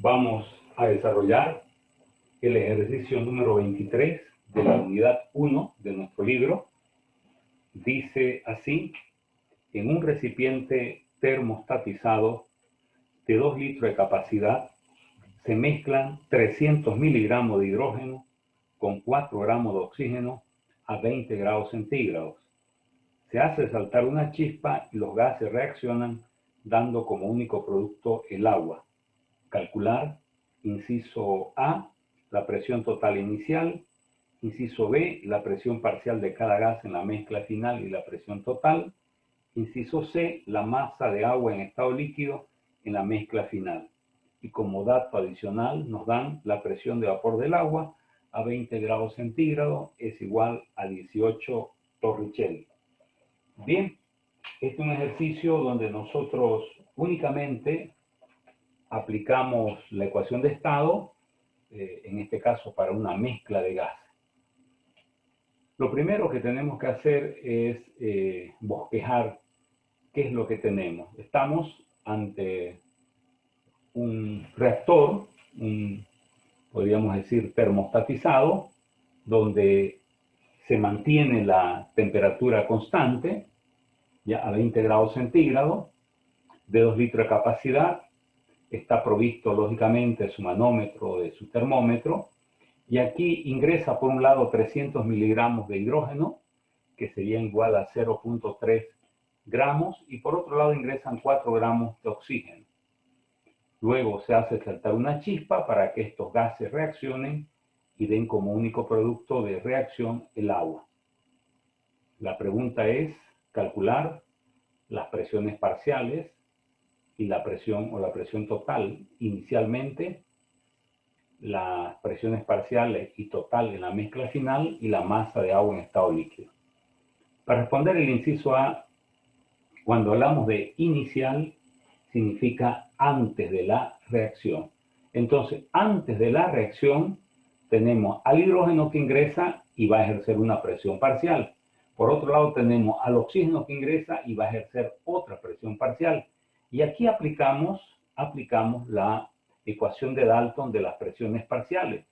Vamos a desarrollar el ejercicio número 23 de la unidad 1 de nuestro libro. Dice así: en un recipiente termostatizado de 2 litros de capacidad se mezclan 300 miligramos de hidrógeno con 4 gramos de oxígeno a 20 grados centígrados. Se hace saltar una chispa y los gases reaccionan dando como único producto el agua. Calcular, inciso A, la presión total inicial, inciso B, la presión parcial de cada gas en la mezcla final y la presión total, inciso C, la masa de agua en estado líquido en la mezcla final. Y como dato adicional nos dan la presión de vapor del agua a 20 grados centígrados es igual a 18 Torricelli. Bien, este es un ejercicio donde nosotros únicamente aplicamos la ecuación de estado, en este caso para una mezcla de gases. Lo primero que tenemos que hacer es bosquejar qué es lo que tenemos. Estamos ante un reactor, podríamos decir termostatizado, donde se mantiene la temperatura constante, ya a 20 grados centígrados, de 2 litros de capacidad. Está provisto lógicamente de su manómetro, de su termómetro, y aquí ingresa por un lado 300 miligramos de hidrógeno, que sería igual a 0.3 gramos, y por otro lado ingresan 4 gramos de oxígeno. Luego se hace saltar una chispa para que estos gases reaccionen y den como único producto de reacción el agua. La pregunta es calcular las presiones parciales y la presión o la presión total inicialmente, las presiones parciales y total en la mezcla final y la masa de agua en estado líquido. Para responder el inciso A, cuando hablamos de inicial, significa antes de la reacción. Entonces, antes de la reacción, tenemos al hidrógeno que ingresa y va a ejercer una presión parcial. Por otro lado, tenemos al oxígeno que ingresa y va a ejercer otra presión parcial. Y aquí aplicamos la ecuación de Dalton de las presiones parciales,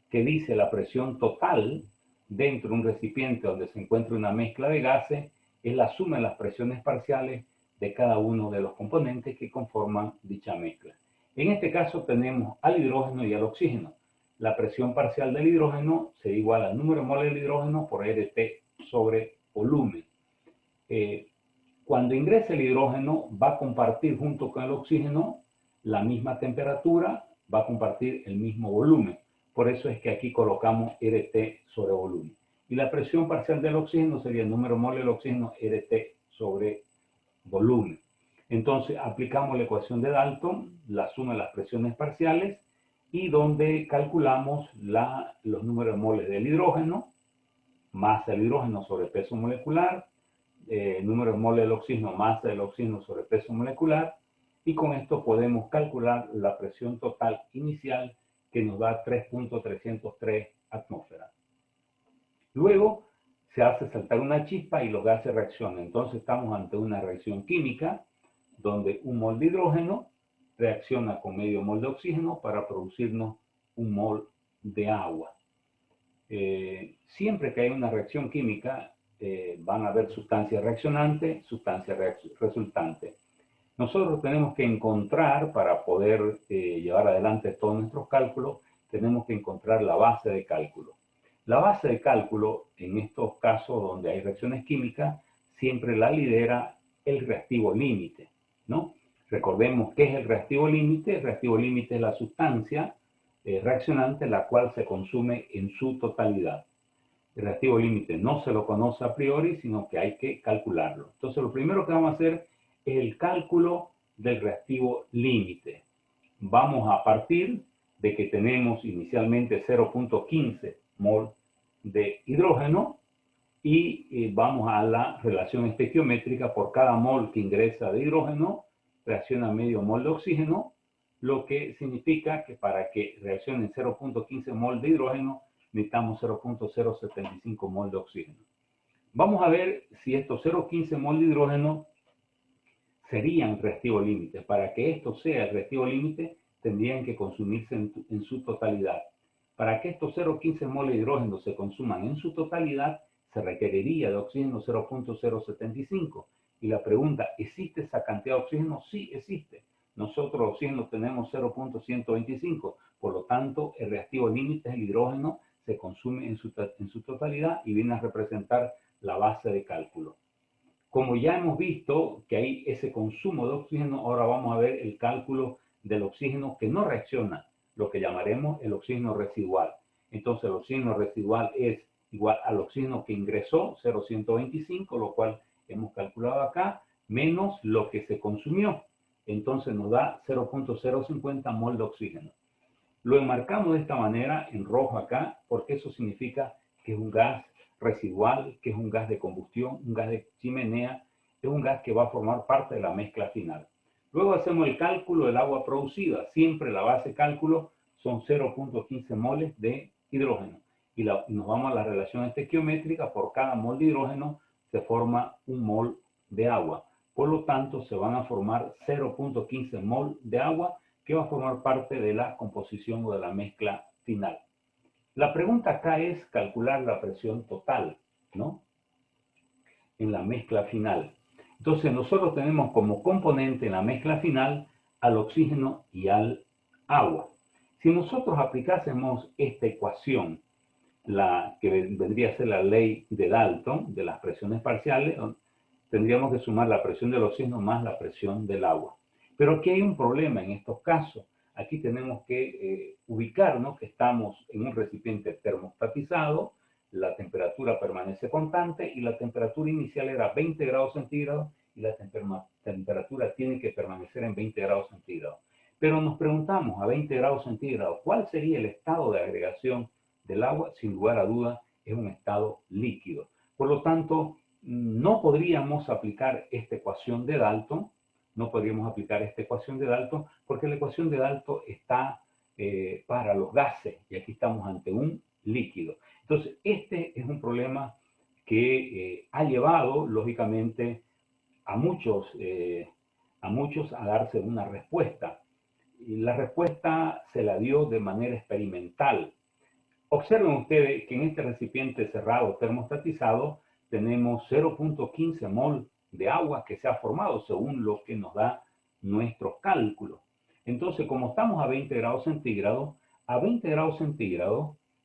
que dice la presión total dentro de un recipiente donde se encuentra una mezcla de gases es la suma de las presiones parciales de cada uno de los componentes que conforman dicha mezcla. En este caso tenemos al hidrógeno y al oxígeno. La presión parcial del hidrógeno se iguala al número de moles del hidrógeno por RT sobre volumen. Cuando ingresa el hidrógeno va a compartir junto con el oxígeno la misma temperatura, va a compartir el mismo volumen. Por eso es que aquí colocamos RT sobre volumen. Y la presión parcial del oxígeno sería el número de moles del oxígeno RT sobre volumen. Entonces aplicamos la ecuación de Dalton, la suma de las presiones parciales, y donde calculamos los números de moles del hidrógeno, masa del hidrógeno sobre peso molecular, número de moles del oxígeno, masa del oxígeno sobre peso molecular, y con esto podemos calcular la presión total inicial que nos da 3.303 atmósferas. Luego se hace saltar una chispa y los gases reaccionan. Entonces estamos ante una reacción química donde un mol de hidrógeno reacciona con medio mol de oxígeno para producirnos un mol de agua. Siempre que hay una reacción química van a haber sustancias reaccionantes, sustancias resultantes. Nosotros tenemos que encontrar, para poder llevar adelante todos nuestros cálculos, tenemos que encontrar la base de cálculo. La base de cálculo, en estos casos donde hay reacciones químicas, siempre la lidera el reactivo límite, ¿no? Recordemos qué es el reactivo límite. El reactivo límite es la sustancia reaccionante la cual se consume en su totalidad. El reactivo límite no se lo conoce a priori, sino que hay que calcularlo. Entonces, lo primero que vamos a hacer es el cálculo del reactivo límite. Vamos a partir de que tenemos inicialmente 0.15 mol de hidrógeno y vamos a la relación estequiométrica. Por cada mol que ingresa de hidrógeno reacciona medio mol de oxígeno, lo que significa que para que reaccione 0.15 mol de hidrógeno necesitamos 0.075 mol de oxígeno. Vamos a ver si estos 0.15 mol de hidrógeno serían reactivo límite. Para que esto sea el reactivo límite tendrían que consumirse en su totalidad. Para que estos 0,15 moles de hidrógeno se consuman en su totalidad, se requeriría de oxígeno 0,075. Y la pregunta, ¿existe esa cantidad de oxígeno? Sí, existe. Nosotros oxígeno tenemos 0,125, por lo tanto el reactivo límite es el hidrógeno, se consume en su totalidad y viene a representar la base de cálculo. Como ya hemos visto que hay ese consumo de oxígeno, ahora vamos a ver el cálculo del oxígeno que no reacciona, lo que llamaremos el oxígeno residual. Entonces el oxígeno residual es igual al oxígeno que ingresó, 0,125, lo cual hemos calculado acá, menos lo que se consumió. Entonces nos da 0,050 mol de oxígeno. Lo enmarcamos de esta manera en rojo acá, porque eso significa que es un gas residual, que es un gas de combustión, un gas de chimenea, es un gas que va a formar parte de la mezcla final. Luego hacemos el cálculo del agua producida. Siempre la base de cálculo son 0,15 moles de hidrógeno. Y nos vamos a la relación estequiométrica. Por cada mol de hidrógeno se forma un mol de agua. Por lo tanto, se van a formar 0,15 mol de agua que va a formar parte de la composición o de la mezcla final. La pregunta acá es calcular la presión total, ¿no? En la mezcla final. Entonces nosotros tenemos como componente en la mezcla final al oxígeno y al agua. Si nosotros aplicásemos esta ecuación, la que vendría a ser la ley de Dalton, de las presiones parciales, tendríamos que sumar la presión del oxígeno más la presión del agua. Pero aquí hay un problema en estos casos. Aquí tenemos que ubicarnos que estamos en un recipiente termostatizado, la temperatura permanece constante y la temperatura inicial era 20 grados centígrados y la temperatura tiene que permanecer en 20 grados centígrados. Pero nos preguntamos a 20 grados centígrados, ¿cuál sería el estado de agregación del agua? Sin lugar a duda, es un estado líquido. Por lo tanto, no podríamos aplicar esta ecuación de Dalton, porque la ecuación de Dalton está para los gases y aquí estamos ante un líquido. Entonces, este es un problema que ha llevado, lógicamente, a muchos a darse una respuesta. Y la respuesta se la dio de manera experimental. Observen ustedes que en este recipiente cerrado termostatizado tenemos 0,15 mol de agua que se ha formado según lo que nos da nuestros cálculos. Entonces, como estamos a 20 grados centígrados,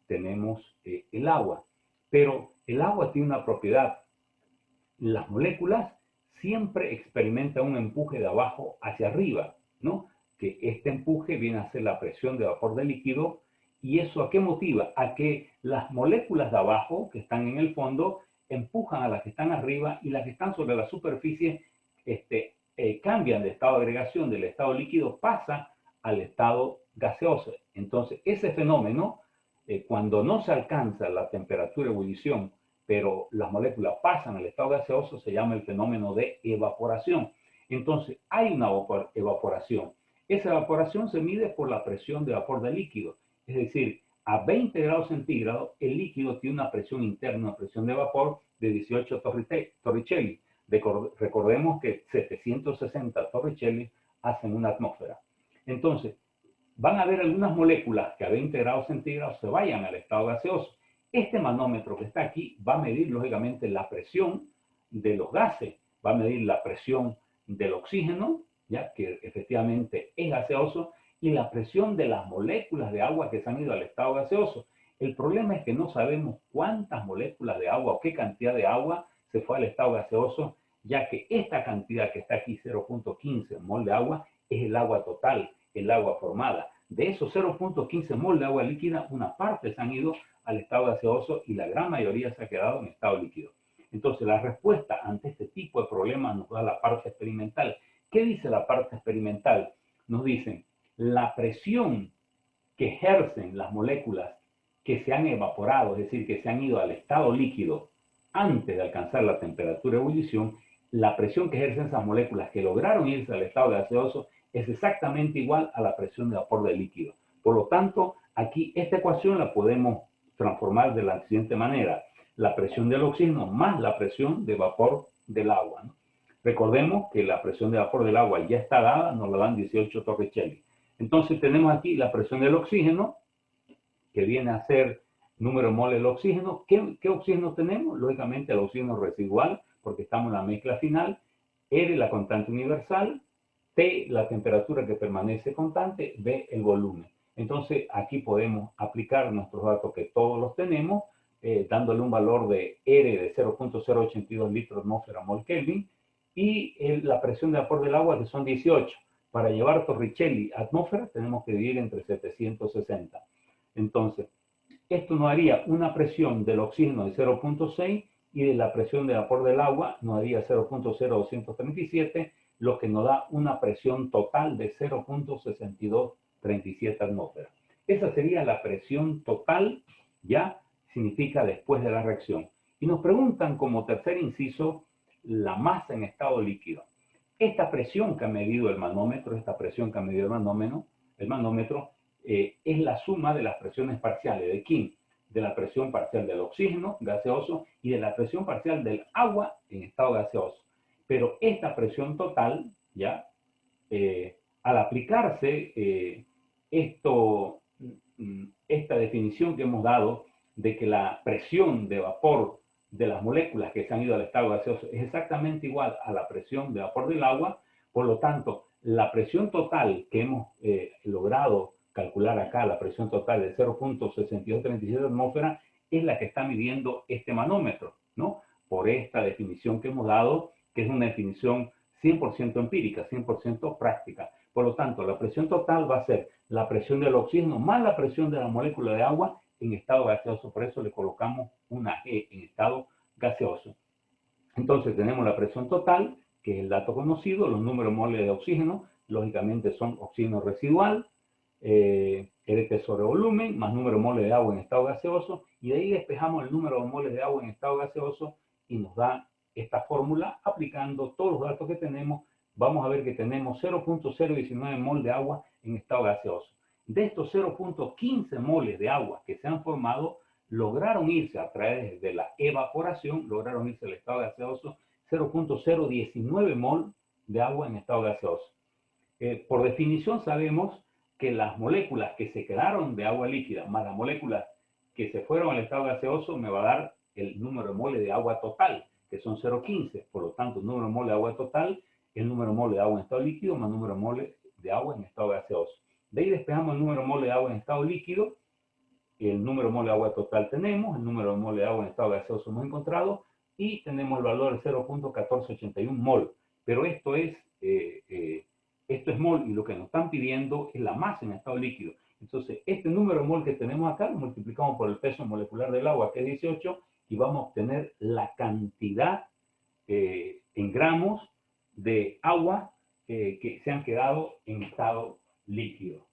tenemos el agua. Pero el agua tiene una propiedad. Las moléculas siempre experimentan un empuje de abajo hacia arriba, ¿no? Que este empuje viene a ser la presión de vapor de líquido. ¿Y eso a qué motiva? A que las moléculas de abajo, que están en el fondo, empujan a las que están arriba y las que están sobre la superficie cambian de estado de agregación, del estado líquido pasa al estado gaseoso. Entonces, ese fenómeno, cuando no se alcanza la temperatura de ebullición, pero las moléculas pasan al estado gaseoso, se llama el fenómeno de evaporación. Entonces, hay una evaporación. Esa evaporación se mide por la presión de vapor de líquido. Es decir, a 20 grados centígrados, el líquido tiene una presión interna, una presión de vapor de 18 torricelli. Recordemos que 760 torricelli hacen una atmósfera. Entonces, van a haber algunas moléculas que a 20 grados centígrados se vayan al estado gaseoso. Este manómetro que está aquí va a medir, lógicamente, la presión de los gases, va a medir la presión del oxígeno, ya que efectivamente es gaseoso, y la presión de las moléculas de agua que se han ido al estado gaseoso. El problema es que no sabemos cuántas moléculas de agua o qué cantidad de agua se fue al estado gaseoso, ya que esta cantidad que está aquí, 0,15 mol de agua, es el agua total, el agua formada. De esos 0,15 mol de agua líquida, una parte se han ido al estado gaseoso y la gran mayoría se ha quedado en estado líquido. Entonces, la respuesta ante este tipo de problemas nos da la parte experimental. ¿Qué dice la parte experimental? Nos dicen, la presión que ejercen las moléculas que se han evaporado, es decir, que se han ido al estado líquido antes de alcanzar la temperatura de ebullición, la presión que ejercen esas moléculas que lograron irse al estado gaseoso es exactamente igual a la presión de vapor del líquido. Por lo tanto, aquí esta ecuación la podemos transformar de la siguiente manera. La presión del oxígeno más la presión de vapor del agua, ¿no? Recordemos que la presión de vapor del agua ya está dada, nos la dan 18 torricelli. Entonces tenemos aquí la presión del oxígeno, que viene a ser número de moles del oxígeno. ¿Qué oxígeno tenemos? Lógicamente el oxígeno residual, porque estamos en la mezcla final. R, la constante universal. T, la temperatura que permanece constante. B, el volumen. Entonces aquí podemos aplicar nuestros datos que todos los tenemos, dándole un valor de R de 0.082 litros atmósfera mol Kelvin y la presión de vapor del agua que son 18. Para llevar Torricelli a atmósfera tenemos que dividir entre 760. Entonces, esto nos haría una presión del oxígeno de 0.6 y de la presión de vapor del agua nos daría 0.0237, lo que nos da una presión total de 0.6237 atmósferas. Esa sería la presión total, ya significa después de la reacción. Y nos preguntan como tercer inciso la masa en estado líquido. Esta presión que ha medido el manómetro, el manómetro es la suma de las presiones parciales. ¿De quién? De la presión parcial del oxígeno gaseoso y de la presión parcial del agua en estado gaseoso. Pero esta presión total, ya, al aplicarse esta definición que hemos dado de que la presión de vapor de las moléculas que se han ido al estado gaseoso es exactamente igual a la presión de vapor del agua, por lo tanto, la presión total que hemos logrado calcular acá, la presión total de 0.6237 atmósferas, es la que está midiendo este manómetro, ¿no? Por esta definición que hemos dado, que es una definición 100% empírica, 100% práctica. Por lo tanto, la presión total va a ser la presión del oxígeno más la presión de la molécula de agua en estado gaseoso. Por eso le colocamos una E en estado gaseoso. Entonces tenemos la presión total, que es el dato conocido, los números moles de oxígeno, lógicamente son oxígeno residual, RT sobre volumen, más número de moles de agua en estado gaseoso, y de ahí despejamos el número de moles de agua en estado gaseoso y nos da esta fórmula aplicando todos los datos que tenemos. Vamos a ver que tenemos 0.019 mol de agua en estado gaseoso. De estos 0.15 moles de agua que se han formado, lograron irse a través de la evaporación, lograron irse al estado gaseoso 0.019 mol de agua en estado gaseoso. Por definición sabemos que las moléculas que se quedaron de agua líquida más las moléculas que se fueron al estado gaseoso me va a dar el número de moles de agua total, que son 0.15. Por lo tanto, el número de moles de agua total es el número de moles de agua en estado líquido más el número de moles de agua en estado gaseoso. De ahí despejamos el número de moles de agua en estado líquido, el número de moles de agua total tenemos, el número de moles de agua en estado gaseoso hemos encontrado y tenemos el valor de 0.1481 mol. Pero esto es mol y lo que nos están pidiendo es la masa en estado líquido. Entonces, este número de mol que tenemos acá lo multiplicamos por el peso molecular del agua, que es 18, y vamos a obtener la cantidad en gramos de agua que se han quedado en estado líquido.